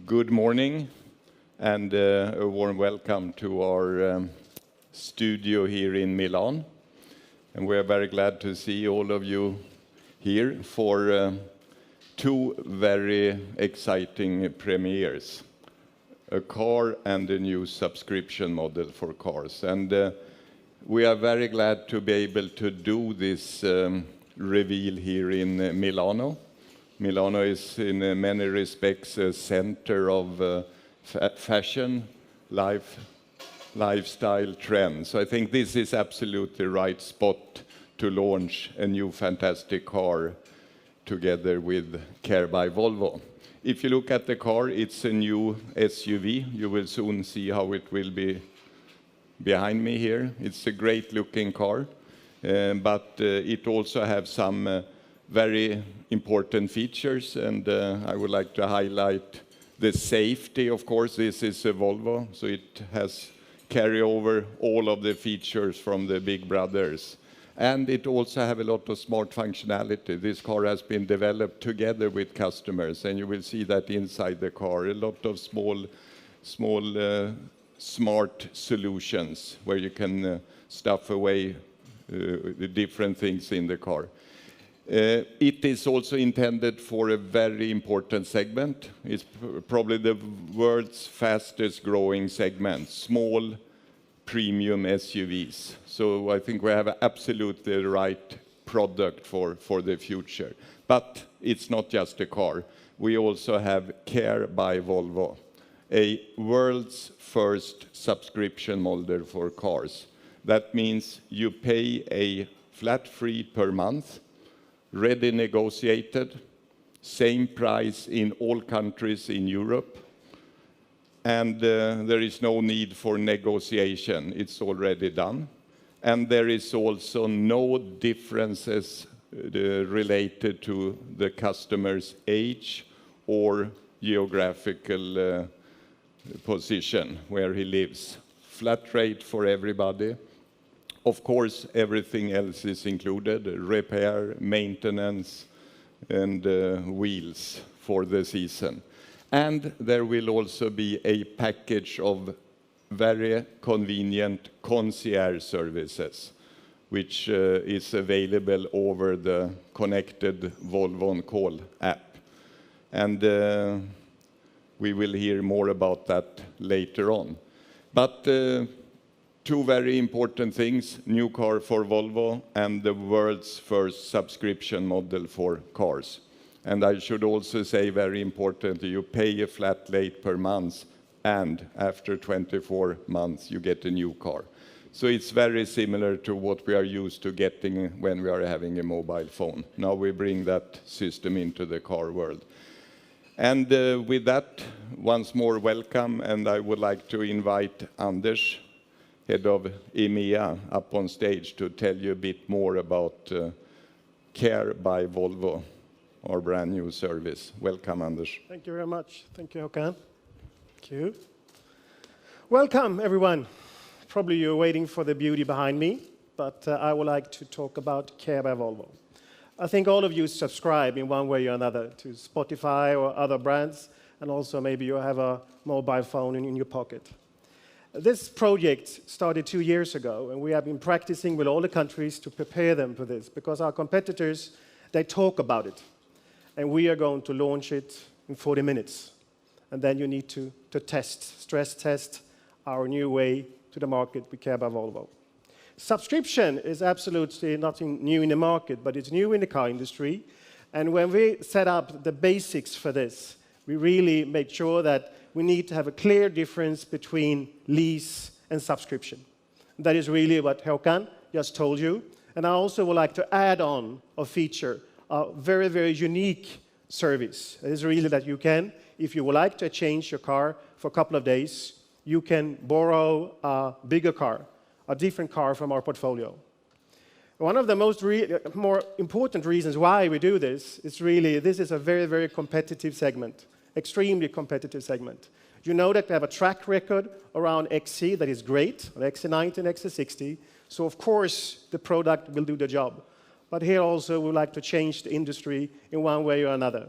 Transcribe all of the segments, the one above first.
Good morning and a warm welcome to our studio here in Milan. And we are very glad to see all of you here for two very exciting premieres, a car and a new subscription model for cars. And we are very glad to be able to do this reveal here in Milano. Milano is in many respects a center of fashion, lifestyle trends. So I think this is absolutely the right spot to launch a new fantastic car together with Care by Volvo. If you look at the car, it's a new SUV. You will soon see how it will be behind me here. It's a great looking car, but it also has some very important features, and I would like to highlight the safety. Of course, this is a Volvo, so it has carry over all of the features from the big brothers. And it also have a lot of smart functionality. This car has been developed together with customers, and you will see that inside the car, a lot of small smart solutions where you can stuff away the different things in the car. It is also intended for a very important segment. It's probably the world's fastest growing segment, small premium SUVs. So I think we have absolutely the right product for the future. But it's not just a car. We also have Care by Volvo, a world's first subscription model for cars. That means you pay a flat fee per month, ready negotiated, same price in all countries in Europe, and there is no need for negotiation. It's already done. And there is also no differences related to the customer's age or geographical position where he lives. Flat rate for everybody. Of course, everything else is included, repair, maintenance, and wheels for the season. And there will also be a package of very convenient concierge services, which is available over the connected Volvo On Call app. And we will hear more about that later on. But two very important things, new car for Volvo and the world's first subscription model for cars. And I should also say, very important, you pay a flat rate per month, and after 24 months you get a new car. So it's very similar to what we are used to getting when we are having a mobile phone. Now we bring that system into the car world. And with that, once more welcome, and I would like to invite Anders, head of EMEA, up on stage to tell you a bit more about Care by Volvo, our brand new service. Welcome, Anders. Thank you very much. Thank you, Håkan. Thank you. Welcome, everyone. Probably you're waiting for the beauty behind me, but I would like to talk about Care by Volvo. I think all of you subscribe in one way or another to Spotify or other brands, and also maybe you have a mobile phone in your pocket. This project started 2 years ago, and we have been practicing with all the countries to prepare them for this, because our competitors, they talk about it. And we are going to launch it in 40 minutes. And then you need to stress test our new way to the market with Care by Volvo. Subscription is absolutely nothing new in the market, but it's new in the car industry. And when we set up the basics for this, we really made sure that we need to have a clear difference between lease and subscription. That is really what Håkan just told you. And I also would like to add on a feature, a very, very unique service. It is really that you can, if you would like to change your car for a couple of days, you can borrow a bigger car, a different car from our portfolio. One of the more important reasons why we do this is really, this is a very, very competitive segment. Extremely competitive segment. You know that we have a track record around XC that is great, the XC90 and XC60. So of course the product will do the job. But here also we would like to change the industry in one way or another.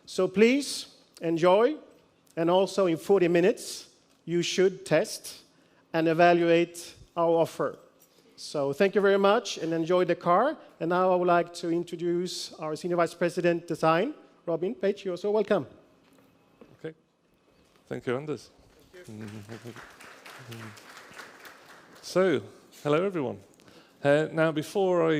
So please enjoy And also in 40 minutes, you should test and evaluate our offer. So thank you very much and enjoy the car. And now I would like to introduce our Senior Vice President Design, Robin Page. You're so welcome. Okay. Thank you, Anders. So, hello everyone. Now, before I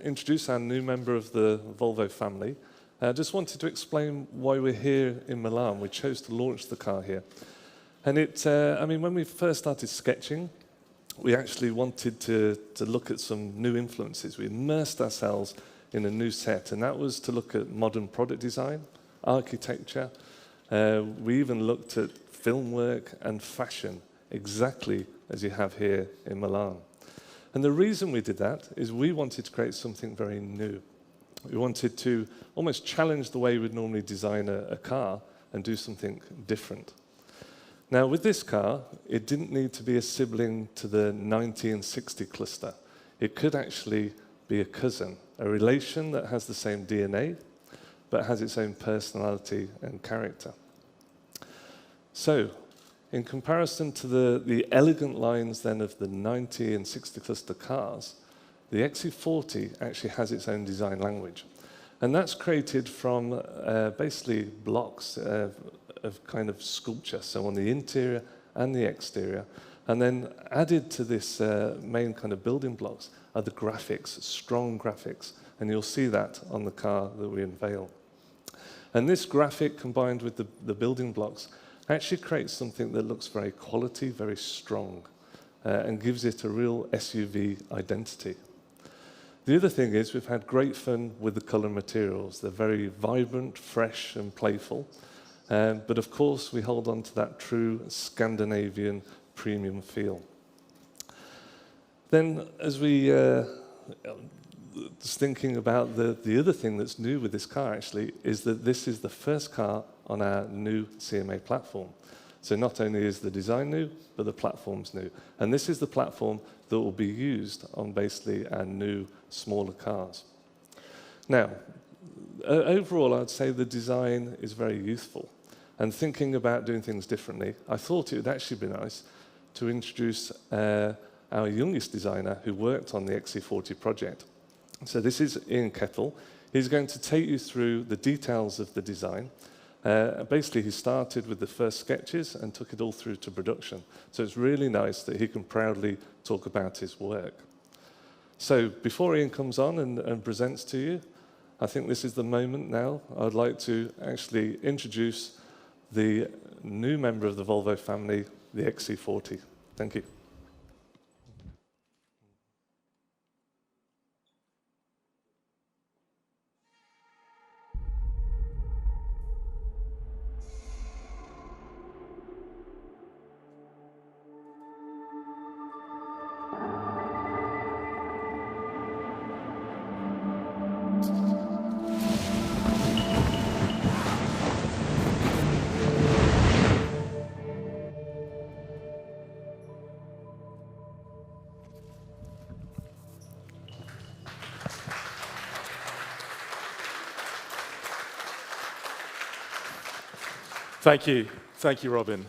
introduce our new member of the Volvo family, I just wanted to explain why we're here in Milan. We chose to launch the car here. And when we first started sketching, we actually wanted to look at some new influences. We immersed ourselves in a new set, and that was to look at modern product design, architecture. We even looked at film work and fashion, exactly as you have here in Milan. And the reason we did that is we wanted to create something very new. We wanted to almost challenge the way we'd normally design a car and do something different. Now, with this car, it didn't need to be a sibling to the 90 and 60 cluster. It could actually be a cousin, a relation that has the same DNA, but has its own personality and character. So, in comparison to the elegant lines then of the 90 and 60 cluster cars, the XC40 actually has its own design language. And that's created from basically blocks of kind of sculpture, so on the interior and the exterior. And then added to this main kind of building blocks are the graphics, strong graphics. And you'll see that on the car that we unveil. And this graphic combined with the building blocks actually creates something that looks very quality, very strong, and gives it a real SUV identity. The other thing is we've had great fun with the color materials. They're very vibrant, fresh, and playful. But of course, we hold on to that true Scandinavian premium feel. Then, as we just thinking about the other thing that's new with this car, actually, is that this is the first car on our new CMA platform. So not only is the design new, but the platform's new. And this is the platform that will be used on basically our new, smaller cars. Now, overall, I'd say the design is very youthful. And thinking about doing things differently, I thought it would actually be nice to introduce our youngest designer who worked on the XC40 project. So this is Ian Kettle. He's going to take you through the details of the design. Basically, he started with the first sketches and took it all through to production. So it's really nice that he can proudly talk about his work. So before Ian comes on and presents to you, I think this is the moment now. I'd like to actually introduce the new member of the Volvo family, the XC40. Thank you. Thank you, Robin.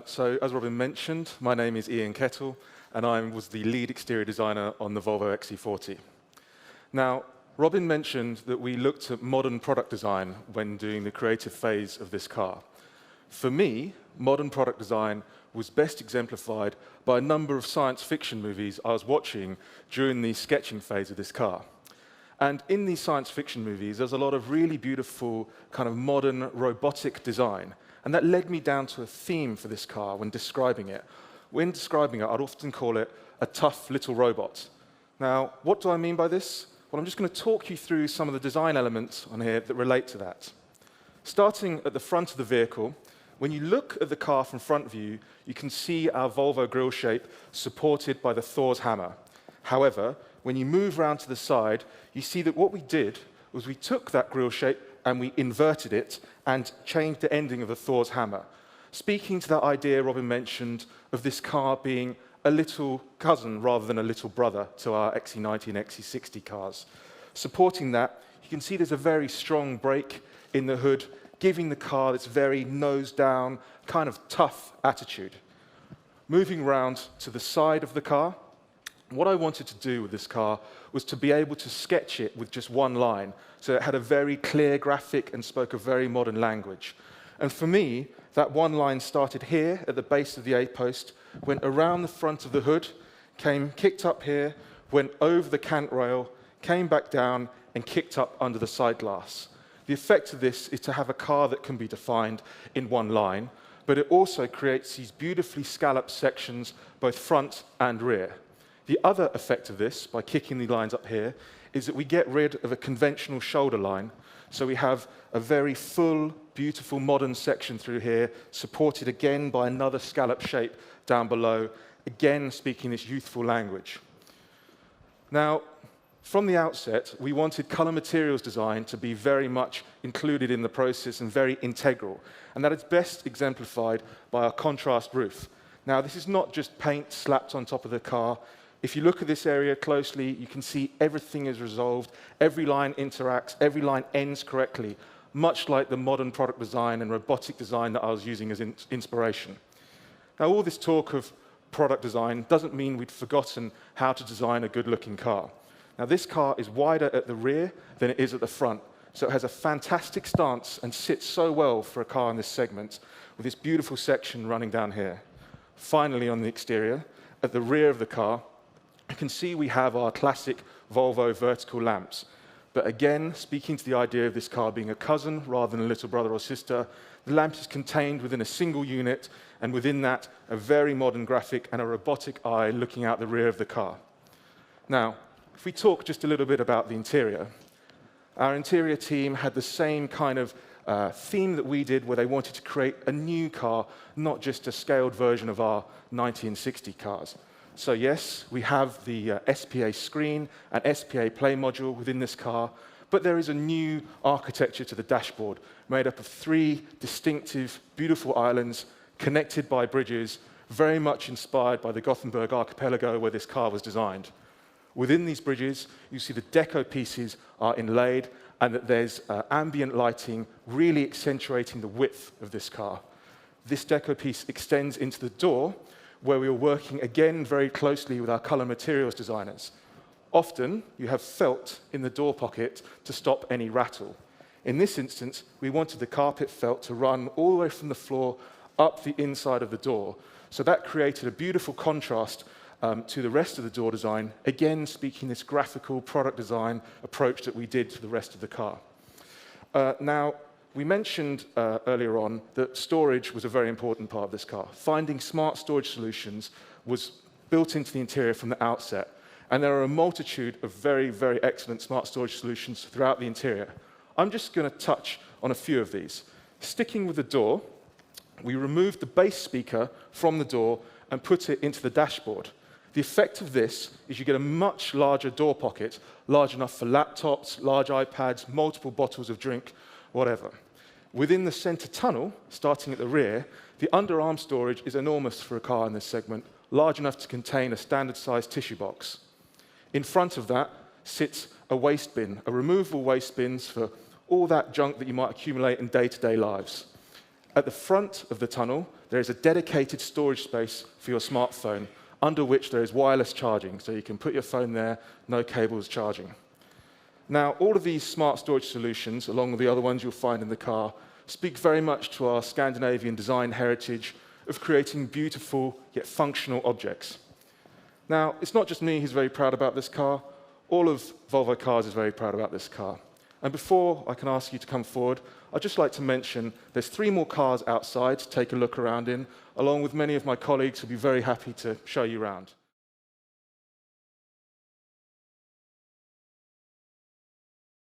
So, as Robin mentioned, my name is Ian Kettle, and I was the lead exterior designer on the Volvo XC40. Now, Robin mentioned that we looked at modern product design when doing the creative phase of this car. For me, modern product design was best exemplified by a number of science fiction movies I was watching during the sketching phase of this car. And in these science fiction movies, there's a lot of really beautiful kind of modern robotic design. And that led me down to a theme for this car when describing it. When describing it, I'd often call it a tough little robot. Now, what do I mean by this? Well, I'm just going to talk you through some of the design elements on here that relate to that. Starting at the front of the vehicle, when you look at the car from front view, you can see our Volvo grille shape supported by the Thor's hammer. However, when you move around to the side, you see that what we did was we took that grille shape and we inverted it and changed the ending of the Thor's hammer. Speaking to that idea Robin mentioned of this car being a little cousin rather than a little brother to our XC90 and XC60 cars. Supporting that, you can see there's a very strong brake in the hood giving the car this very nose-down, kind of tough attitude. Moving round to the side of the car, what I wanted to do with this car was to be able to sketch it with just one line, so it had a very clear graphic and spoke a very modern language. And for me, that one line started here at the base of the A-post, went around the front of the hood, kicked up here, went over the cant rail, came back down, and kicked up under the side glass. The effect of this is to have a car that can be defined in one line, but it also creates these beautifully scalloped sections, both front and rear. The other effect of this, by kicking the lines up here, is that we get rid of a conventional shoulder line. So we have a very full, beautiful, modern section through here, supported again by another scallop shape down below, again speaking this youthful language. Now, from the outset, we wanted color materials design to be very much included in the process and very integral. And that is best exemplified by our contrast roof. Now, this is not just paint slapped on top of the car. If you look at this area closely, you can see everything is resolved, every line interacts, every line ends correctly, much like the modern product design and robotic design that I was using as inspiration. Now, all this talk of product design doesn't mean we'd forgotten how to design a good-looking car. Now, this car is wider at the rear than it is at the front, so it has a fantastic stance and sits so well for a car in this segment, with this beautiful section running down here. Finally, on the exterior, at the rear of the car, you can see we have our classic Volvo vertical lamps. But again, speaking to the idea of this car being a cousin rather than a little brother or sister, the lamp is contained within a single unit, and within that, a very modern graphic and a robotic eye looking out the rear of the car. Now, if we talk just a little bit about the interior, our interior team had the same kind of theme that we did, where they wanted to create a new car, not just a scaled version of our 1960 cars. So yes, we have the SPA screen and SPA play module within this car, but there is a new architecture to the dashboard, made up of 3 distinctive, beautiful islands connected by bridges, very much inspired by the Gothenburg archipelago where this car was designed. Within these bridges, you see the deco pieces are inlaid, and that there's ambient lighting really accentuating the width of this car. This deco piece extends into the door, where we were working again very closely with our color materials designers. Often, you have felt in the door pocket to stop any rattle. In this instance, we wanted the carpet felt to run all the way from the floor up the inside of the door. So that created a beautiful contrast to the rest of the door design, again speaking this graphical product design approach that we did to the rest of the car. Now, we mentioned earlier on that storage was a very important part of this car. Finding smart storage solutions was built into the interior from the outset. And there are a multitude of very, very excellent smart storage solutions throughout the interior. I'm just going to touch on a few of these. Sticking with the door, we removed the bass speaker from the door and put it into the dashboard. The effect of this is you get a much larger door pocket, large enough for laptops, large iPads, multiple bottles of drink, whatever. Within the center tunnel, starting at the rear, the underarm storage is enormous for a car in this segment, large enough to contain a standard-sized tissue box. In front of that sits a waste bin, a removable waste bins for all that junk that you might accumulate in day-to-day lives. At the front of the tunnel, there is a dedicated storage space for your smartphone, under which there is wireless charging, so you can put your phone there, no cables charging. Now, all of these smart storage solutions, along with the other ones you'll find in the car, speak very much to our Scandinavian design heritage of creating beautiful yet functional objects. Now, it's not just me who's very proud about this car. All of Volvo Cars is very proud about this car. And before I can ask you to come forward, I'd just like to mention there's 3 more cars outside to take a look around in, along with many of my colleagues who'll be very happy to show you around.